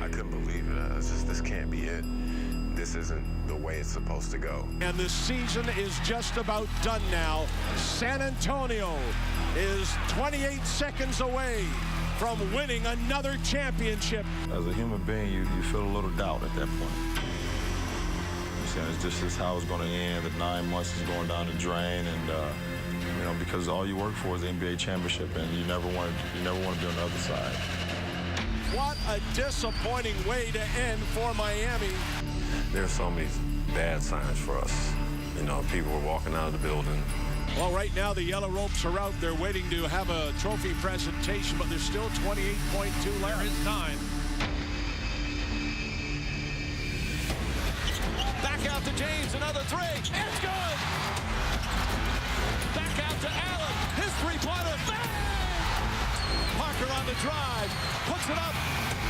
I couldn't believe it. I was just, this can't be it. This isn't the way it's supposed to go. And the season is just about done now. San Antonio is 28 seconds away from winning another championship. As a human being, you feel a little doubt at that point. It's just this how it's going to end. The 9 months is going down the drain, and you know, because all you work for is the NBA championship, and you never want to be on the other side. What a disappointing way to end for Miami. There's so many bad signs for us. You know, people were walking out of the building. Well, right now the yellow ropes are out. They're waiting to have a trophy presentation, but there's still 28.2 left. There is time. Back out to James, another three. It's good. Back out to Allen. His three-pointer. Bang! Parker on the drive. Puts it up.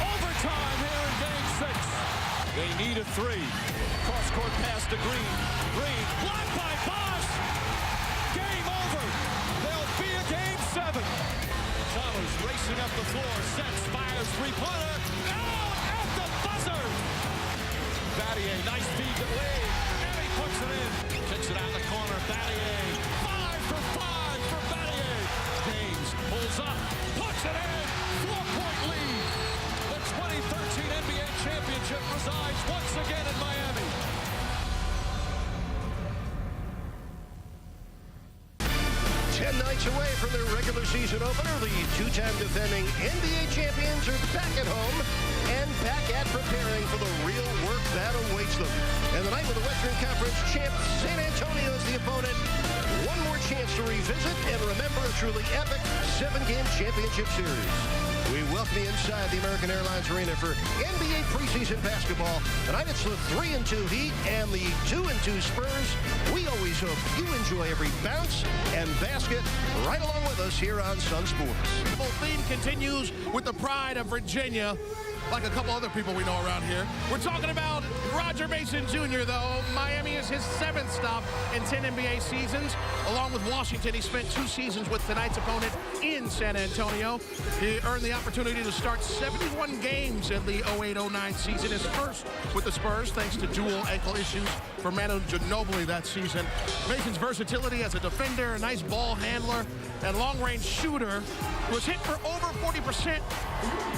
Overtime here in Game 6. They need a three. Cross-court pass to Green. Green blocked by Bosch. Game over. There'll be a Game 7. Chalmers racing up the floor. Sets, fires, three-pointer. Out at the buzzer. Battier, nice feed to Lee, and he puts it in. Kicks it out the corner, Battier. 5 for 5 for Battier. James pulls up, puts it in. 4-point lead. The 2013 NBA championship resides once again in Miami. Nights away from their regular season opener, the two-time defending NBA champions are back at home and back at preparing for the real work that awaits them. And the night with the Western Conference champ San Antonio is the opponent. One more chance to revisit and remember a truly epic 7-game championship series. We welcome you inside the American Airlines Arena for NBA preseason basketball. Tonight it's the 3-2 Heat and the 2-2 Spurs. We always hope you enjoy every bounce and basket right along with us here on Sunsports. The theme continues with the pride of Virginia, like a couple other people we know around here. We're talking about Roger Mason Jr., though. Miami is his 7th stop in 10 NBA seasons. Along with Washington, he spent 2 seasons with tonight's opponent in San Antonio. He earned the opportunity to start 71 games in the 08-09 season, his first with the Spurs, thanks to dual ankle issues for Manu Ginobili that season. Mason's versatility as a defender, a nice ball handler, and long-range shooter was hit for over 40%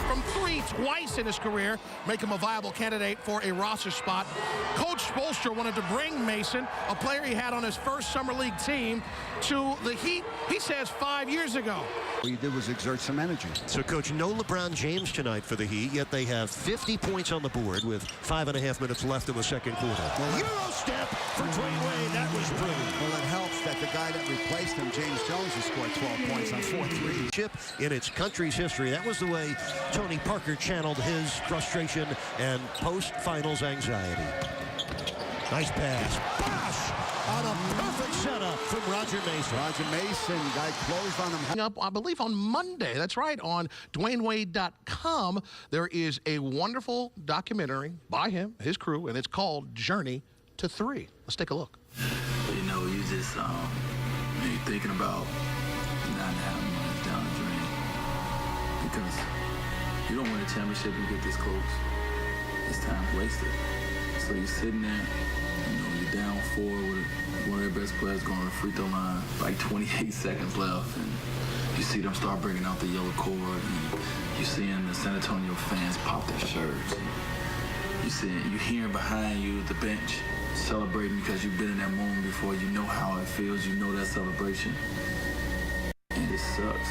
from 3 twice in his career, make him a viable candidate for a roster spot. Coach Spoelstra wanted to bring Mason, a player he had on his first summer league team, to the Heat, he says, 5 years ago. What he did was exert some energy. So, Coach, no LeBron James tonight for the Heat, yet they have 50 points on the board with 5.5 minutes left in the second quarter. Well, Euro step for Dwayne Wade. That was brilliant. Well, it helps that the guy that replaced him, James Jones, has scored 12 points on 4 threes. In its country's history, that was the way Tony Parker channeled his frustration and post-finals anxiety. Nice pass. Bosh! On a perfect setup from Roger Mason. Roger Mason, guy closed on him. Up, I believe, on Monday. That's right, on DwayneWade.com. There is a wonderful documentary by him, his crew, and it's called Journey to 3. Let's take a look. You know, you just you're thinking about not having money down the drain because you don't win a championship and get this close. It's time wasted. So you're sitting there, you know, you're down 4 with one of their best players going to the free throw line, like 28 seconds left, and you see them start bringing out the yellow cord, and you're seeing the San Antonio fans pop their shirts. You're hearing behind you the bench celebrating because you've been in that moment before. You know how it feels. You know that celebration. And it sucks.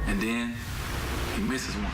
And then he misses one.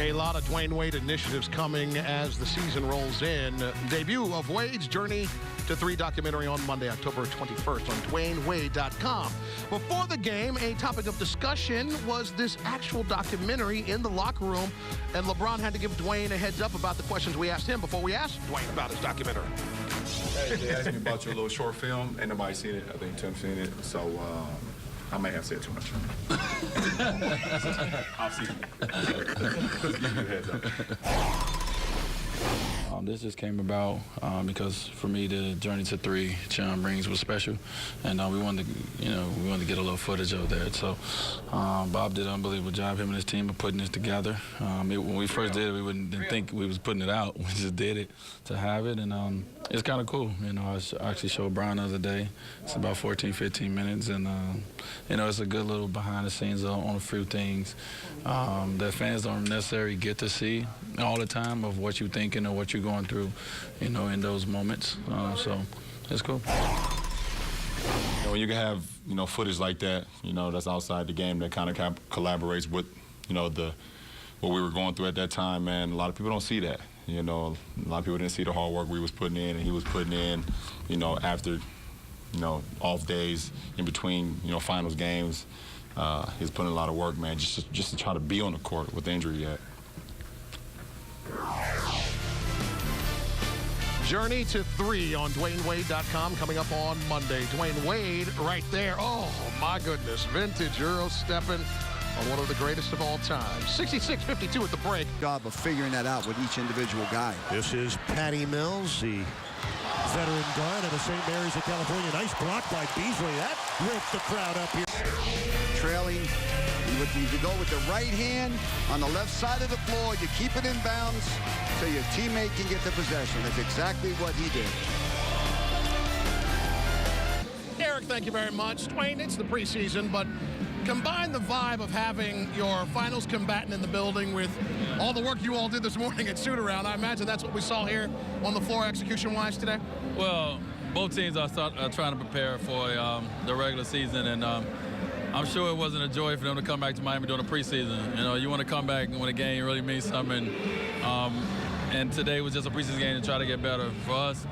A lot of Dwayne Wade initiatives coming as the season rolls in. Debut of Wade's Journey to 3 documentary on Monday, October 21st on DwayneWade.com. Before the game, a topic of discussion was this actual documentary in the locker room, and LeBron had to give Dwayne a heads up about the questions we asked him before we asked Dwayne about his documentary. Hey, they asked me about your little short film. Ain't nobody seen it. I think Tim seen it. So I may have said too much. I'll see. Give you a heads up. This just came about because for me the journey to 3 Sean Brings was special, and we wanted to get a little footage of that. So Bob did an unbelievable job, him and his team, of putting this together. When we first did it, we didn't think we was putting it out. We just did it to have it, and it's kind of cool. I actually showed Brian the other day. It's about 14, 15 minutes, and it's a good little behind the scenes on a few things that fans don't necessarily get to see all the time, of what you're thinking or what you're going through, in those moments. So it's cool. When you can have, footage like that, that's outside the game, that kind of collaborates with, what we were going through at that time, man. A lot of people don't see that. A lot of people didn't see the hard work we was putting in, and he was putting in, after, off days, in between, finals games. He's putting a lot of work, man, just to try to be on the court with the injury he had. Journey to 3 on DwayneWade.com coming up on Monday. Dwayne Wade right there. Oh, my goodness. Vintage Euro stepping on one of the greatest of all time. 66-52 at the break. Job of figuring that out with each individual guy. This is Patty Mills, the veteran guard out of St. Mary's of California. Nice block by Beasley. That ripped the crowd up here. Trailing, you go with the right hand on the left side of the floor. You keep it in bounds so your teammate can get the possession. That's exactly what he did. Eric, thank you very much. Dwayne, it's the preseason, but combine the vibe of having your finals combatant in the building with all the work you all did this morning at shoot-around. I imagine that's what we saw here on the floor execution-wise today. Well, both teams are trying to prepare for the regular season, and I'm sure it wasn't a joy for them to come back to Miami during the preseason. You want to come back when a game really means something. And today was just a preseason game to try to get better. For us,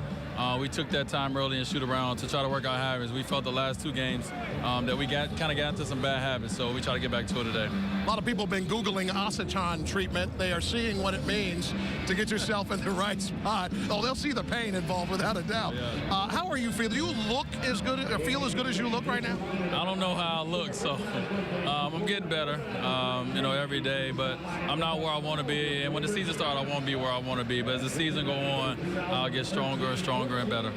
we took that time early and shoot around to try to work our habits. We felt the last 2 games that we kind of got into some bad habits, so we try to get back to it today. A lot of people have been Googling Acetone treatment. They are seeing what it means to get yourself in the right spot. Oh, they'll see the pain involved without a doubt. Yeah. How are you feeling? Do you look as good, or feel as good as you look right now? I don't know how I look, so I'm getting better, every day, but I'm not where I want to be. And when the season starts, I won't be where I want to be. But as the season goes on, I'll get stronger and stronger and better.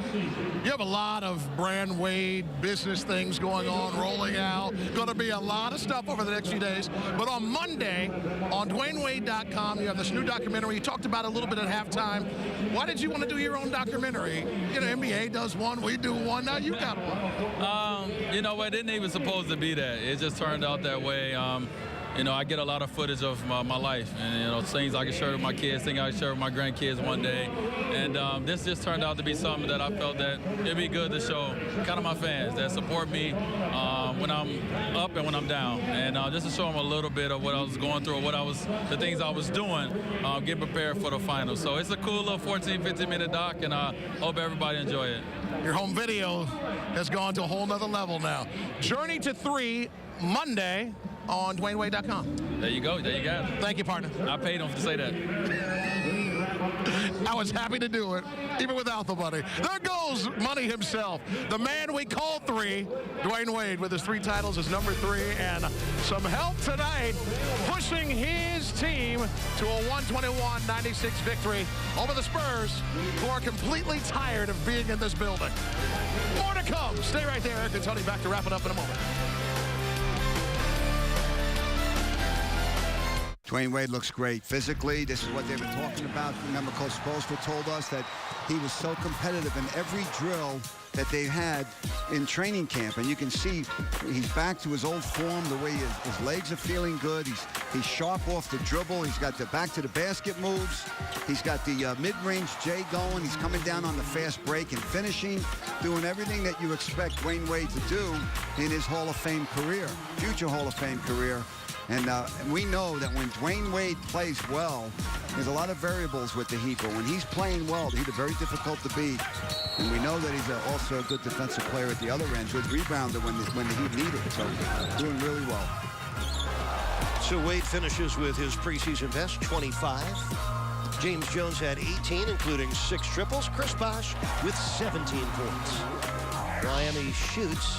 You have a lot of brand Wade business things going on, rolling out. Going to be a lot of stuff over the next few days. But on Monday, on DwayneWade.com, you have this new documentary. You talked about it a little bit at halftime. Why did you want to do your own documentary? NBA does one, we do one, now you got one. It didn't even supposed to be that. It just turned out that way. I get a lot of footage of my life, and things I can share with my kids, things I can share with my grandkids one day. And this just turned out to be something that I felt that it'd be good to show kind of my fans that support me when I'm up and when I'm down, and just to show them a little bit of what I was going through, the things I was doing, get prepared for the finals. So it's a cool little 14, 15-minute doc, and I hope everybody enjoy it. Your home video has gone to a whole nother level now. Journey to 3, Monday on DwayneWade.com. There you go. There you go. Thank you, partner. I paid him to say that. I was happy to do it, even without the money. There goes money himself. The man we call 3, Dwayne Wade, with his 3 titles as number 3, and some help tonight, pushing his team to a 121-96 victory over the Spurs, who are completely tired of being in this building. More to come. Stay right there. Eric and Tony back to wrap it up in a moment. Dwayne Wade looks great physically. This is what they've been talking about. Remember, Coach Spoelstra told us that he was so competitive in every drill that they had in training camp. And you can see he's back to his old form, the way his legs are feeling good. He's sharp off the dribble. He's got the back to the basket moves. He's got the mid-range J going. He's coming down on the fast break and finishing, doing everything that you expect Dwayne Wade to do in his Hall of Fame career, future Hall of Fame career. And we know that when Dwayne Wade plays well, there's a lot of variables with the Heat, but when he's playing well, the Heat are very difficult to beat. And we know that he's also a good defensive player at the other end, good rebounder when the Heat need it. So doing really well. So Wade finishes with his preseason best, 25. James Jones had 18, including 6 triples. Chris Bosh with 17 points. Miami shoots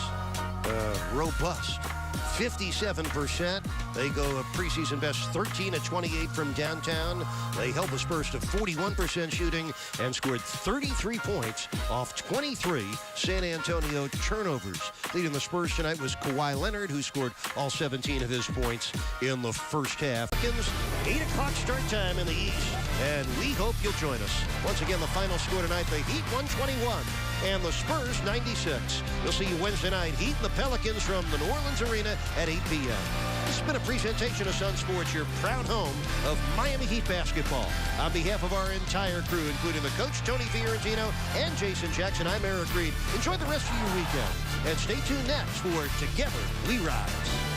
robust 57%. They go a preseason best 13 of 28 from downtown. They held the Spurs to 41% shooting and scored 33 points off 23 San Antonio turnovers. Leading the Spurs tonight was Kawhi Leonard, who scored all 17 of his points in the first half. 8 o'clock start time in the East, and we hope you'll join us. Once again, the final score tonight, the Heat 121 and the Spurs 96. We'll see you Wednesday night, Heat and the Pelicans from the New Orleans Arena at 8 p.m. This has been a presentation of Sunsports, your proud home of Miami Heat basketball. On behalf of our entire crew, including the coach, Tony Fiorentino, and Jason Jackson, I'm Eric Reed. Enjoy the rest of your weekend, and stay tuned next for Together We Rise.